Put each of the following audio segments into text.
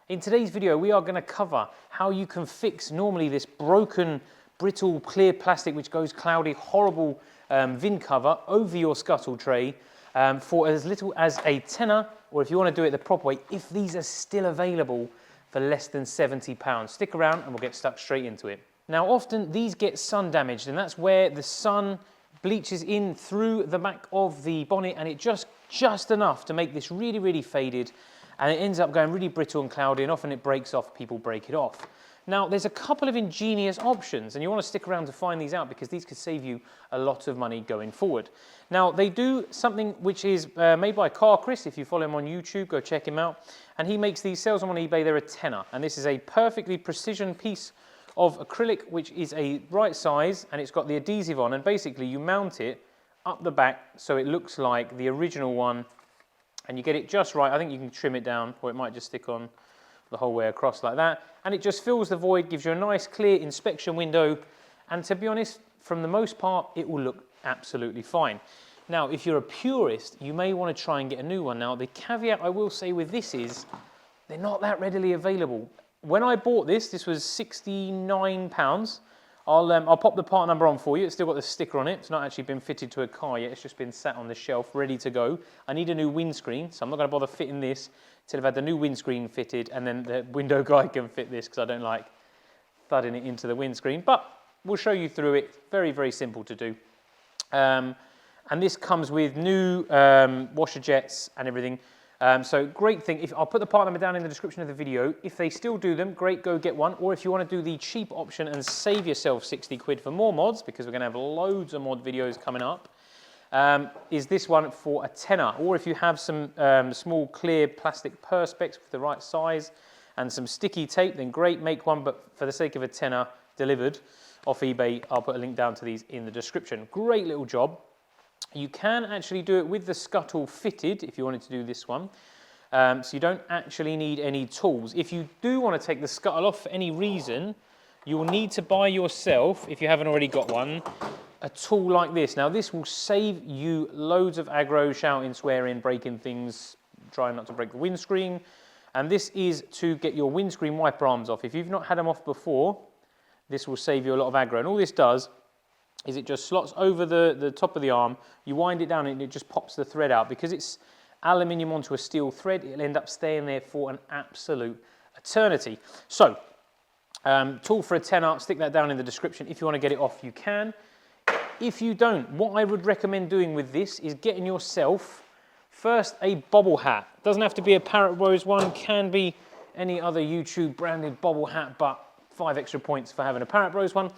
In today's video, we are going to cover how you can fix normally this broken, brittle, clear plastic which goes cloudy, horrible VIN cover over your Scuttle tray for as little as a tenner, or if you want to do it the proper way, if these are still available for less than £70. Stick around and we'll get stuck straight into it. Now, often these get sun damaged, and that's where the sun bleaches in through the back of the bonnet, and it just enough to make this really, really faded, and it ends up going really brittle and cloudy, and often it breaks off, people break it off. Now, there's a couple of ingenious options, and you want to stick around to find these out because these could save you a lot of money going forward. Now, they do something which is made by Car Chris. If you follow him on YouTube, go check him out. And he makes these, sells them on eBay, they're a tenner. And this is a perfectly precision piece of acrylic, which is a right size, and it's got the adhesive on, and basically you mount it up the back so it looks like the original one, and you get it just right. I think you can trim it down, or it might just stick on the whole way across like that, and it just fills the void, gives you a nice clear inspection window, and to be honest, from the most part, it will look absolutely fine. Now, if you're a purist, you may want to try and get a new one. Now, the caveat I will say with this is they're not that readily available. When I bought this was £69. I'll pop the part number on for you. It's still got the sticker on it. It's not actually been fitted to a car yet. It's just been sat on the shelf, ready to go. I need a new windscreen, so I'm not going to bother fitting this till I've had the new windscreen fitted, and then the window guy can fit this because I don't like thudding it into the windscreen. But we'll show you through it. Very, very simple to do. And this comes with new washer jets and everything. So great thing, I'll put the part number down in the description of the video. If they still do them, great, go get one. Or if you want to do the cheap option and save yourself 60 quid for more mods, because we're going to have loads of mod videos coming up, is this one for a tenner. Or if you have some small clear plastic perspex with the right size and some sticky tape, then great, make one. But for the sake of a tenner delivered off eBay, I'll put a link down to these in the description. Great little job. You can actually do it with the Scuttle fitted if you wanted to do this one. So you don't actually need any tools. If you do want to take the Scuttle off for any reason, you will need to buy yourself, if you haven't already got one, a tool like this. Now, this will save you loads of aggro, shouting, swearing, breaking things, trying not to break the windscreen. And this is to get your windscreen wiper arms off. If you've not had them off before, this will save you a lot of aggro. And all this does is it just slots over the top of the arm, you wind it down and it just pops the thread out. Because it's aluminium onto a steel thread, it'll end up staying there for an absolute eternity. So, tool for a tenner, stick that down in the description. If you want to get it off, you can. If you don't, what I would recommend doing with this is getting yourself, first, a bobble hat. Doesn't have to be a Parrott Rose one, can be any other YouTube branded bobble hat, but 5 extra points for having a Parrott Rose one.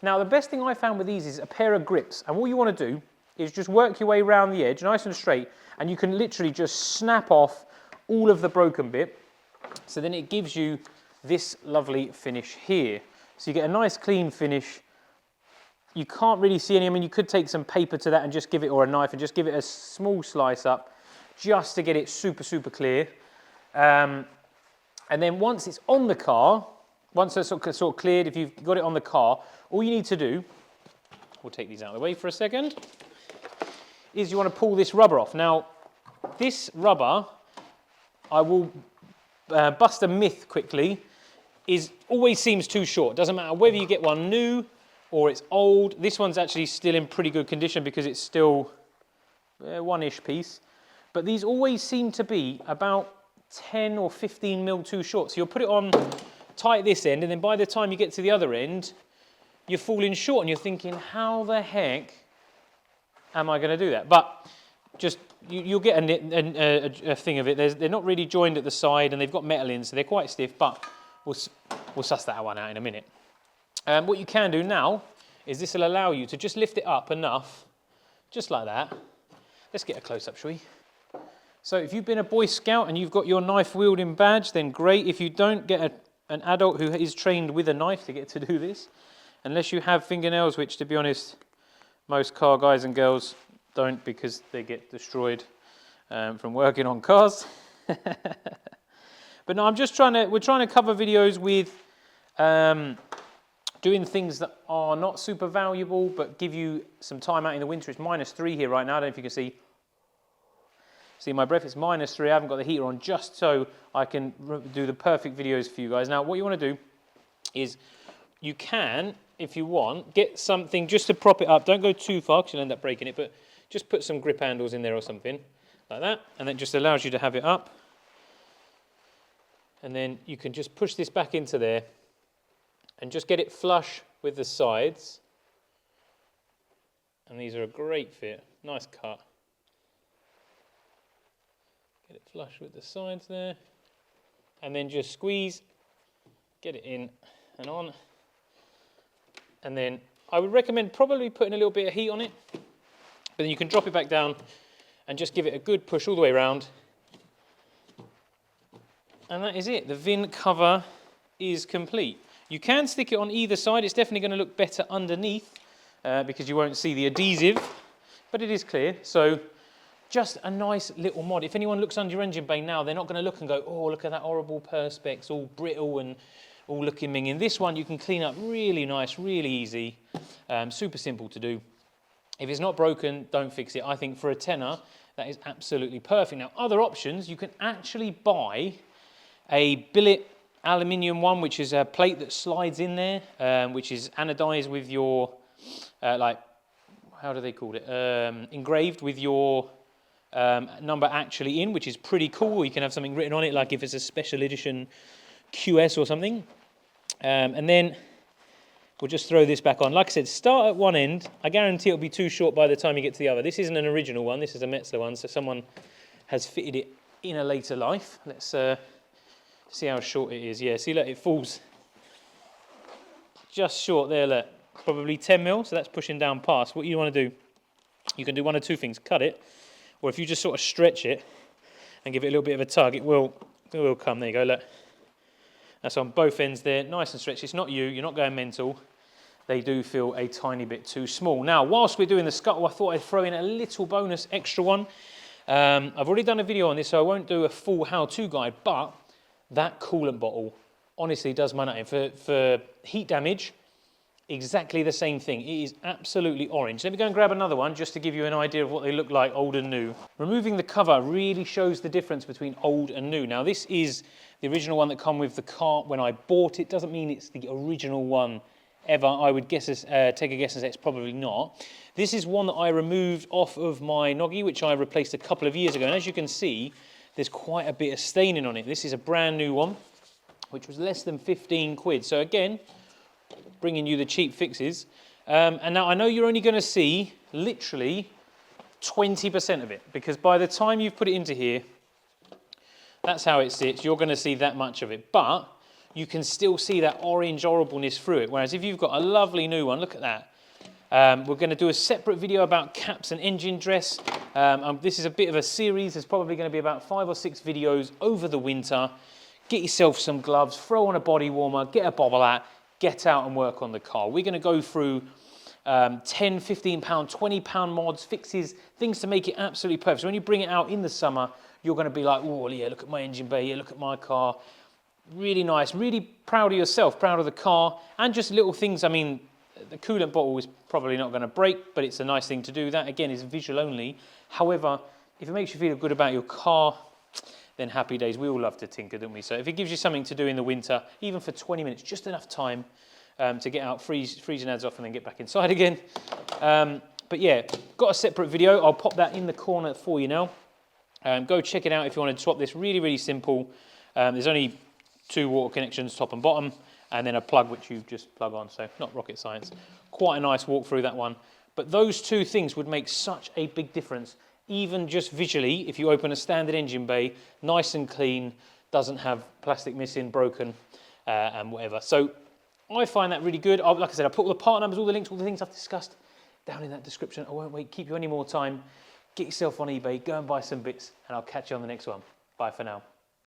Now, the best thing I found with these is a pair of grips, and all you want to do is just work your way around the edge, nice and straight, and you can literally just snap off all of the broken bit, so then it gives you this lovely finish here. So you get a nice clean finish. You can't really see any, I mean, you could take some paper to that and just give it, or a knife, and just give it a small slice up, just to get it super, super clear. And then once it's on the car, once it's sort of cleared, if you've got it on the car, all you need to do, we'll take these out of the way for a second, is you want to pull this rubber off. Now, this rubber, I will bust a myth quickly, always seems too short. Doesn't matter whether you get one new or it's old. This one's actually still in pretty good condition because it's still one-ish piece. But these always seem to be about 10 or 15 mil too short. So you'll put it on tight at this end, and then by the time you get to the other end, you're falling short and you're thinking, how the heck am I going to do that? But just, you'll get a thing of it. They're not really joined at the side, and they've got metal in, so they're quite stiff, but we'll suss that one out in a minute. What you can do now is this will allow you to just lift it up enough, just like that. Let's get a close-up, shall we? So if you've been a Boy Scout and you've got your knife-wielding badge, then great. If you don't, get an adult who is trained with a knife to get to do this. Unless you have fingernails, which, to be honest, most car guys and girls don't, because they get destroyed from working on cars. But no, we're trying to cover videos with doing things that are not super valuable, but give you some time out in the winter. It's -3 here right now, I don't know if you can see. See my breath, it's -3. I haven't got the heater on just so I can do the perfect videos for you guys. Now, what you want to do is you can, if you want, get something just to prop it up. Don't go too far because you'll end up breaking it, but just put some grip handles in there or something like that, and that just allows you to have it up. And then you can just push this back into there and just get it flush with the sides. And these are a great fit, nice cut. Get it flush with the sides there. And then just squeeze, get it in and on. And then I would recommend probably putting a little bit of heat on it, but then you can drop it back down and just give it a good push all the way around. And that is it. The VIN cover is complete. You can stick it on either side. It's definitely going to look better underneath because you won't see the adhesive, but it is clear. So just a nice little mod. If anyone looks under your engine bay now, they're not going to look and go, oh, look at that horrible perspex, all brittle and all looking minging. This one you can clean up really nice, really easy, super simple to do. If it's not broken, don't fix it. I think for a tenner, that is absolutely perfect. Now, other options, you can actually buy a billet aluminium one, which is a plate that slides in there, which is anodized with your, like, how do they call it? Engraved with your number actually in, which is pretty cool. You can have something written on it, like if it's a special edition QS or something. And then we'll just throw this back on. Like I said, start at one end. I guarantee it'll be too short by the time you get to the other. This isn't an original one. This is a Metzler one, so someone has fitted it in a later life. Let's see how short it is. Yeah, see, look, it falls just short there, look. Probably 10 mil, so that's pushing down past. What you want to do, you can do one of two things. Cut it, or if you just sort of stretch it and give it a little bit of a tug, it will come. There you go, look. That's on both ends there, nice and stretched. It's not you, you're not going mental. They do feel a tiny bit too small. Now, whilst we're doing the Scuttle, I thought I'd throw in a little bonus extra one. I've already done a video on this, so I won't do a full how-to guide, but that coolant bottle honestly does my nutting. For heat damage, exactly the same thing. It is absolutely orange. Let me go and grab another one just to give you an idea of what they look like old and new. Removing the cover really shows the difference between old and new. Now, this is the original one that came with the car when I bought it. Doesn't mean it's the original one ever. I would guess take a guess and say it's probably not. This is one that I removed off of my Noggy, which I replaced a couple of years ago. And as you can see, there's quite a bit of staining on it. This is a brand new one, which was less than 15 quid. So again, bringing you the cheap fixes. And now I know you're only going to see literally 20% of it, because by the time you've put it into here, that's how it sits. You're going to see that much of it, but you can still see that orange horribleness through it. Whereas if you've got a lovely new one, look at that. We're going to do a separate video about caps and engine dress. This is a bit of a series. There's probably going to be about 5 or 6 videos over the winter. Get yourself some gloves, throw on a body warmer, get a bobble hat, get out and work on the car. We're going to go through 10, 15 pound, 20 pound mods, fixes, things to make it absolutely perfect. So when you bring it out in the summer, you're going to be like, oh yeah, look at my engine bay, yeah, look at my car. Really nice, really proud of yourself, proud of the car, and just little things. I mean, the coolant bottle is probably not going to break, but it's a nice thing to do. That, again, is visual only. However, if it makes you feel good about your car, then happy days. We all love to tinker, don't we? So if it gives you something to do in the winter, even for 20 minutes, just enough time to get out, freeze your nads off, and then get back inside again. But yeah, got a separate video. I'll pop that in the corner for you now. Go check it out if you want to swap this. Really, really simple. There's only 2 water connections, top and bottom, and then a plug which you just plug on, so not rocket science. Quite a nice walk through that one. But those 2 things would make such a big difference, even just visually. If you open a standard engine bay, nice and clean, doesn't have plastic missing, broken, and whatever. So I find that really good. Like I said, I put all the part numbers, all the links, all the things I've discussed down in that description. I won't keep you any more time. Get yourself on eBay, go and buy some bits, and I'll catch you on the next one. Bye for now.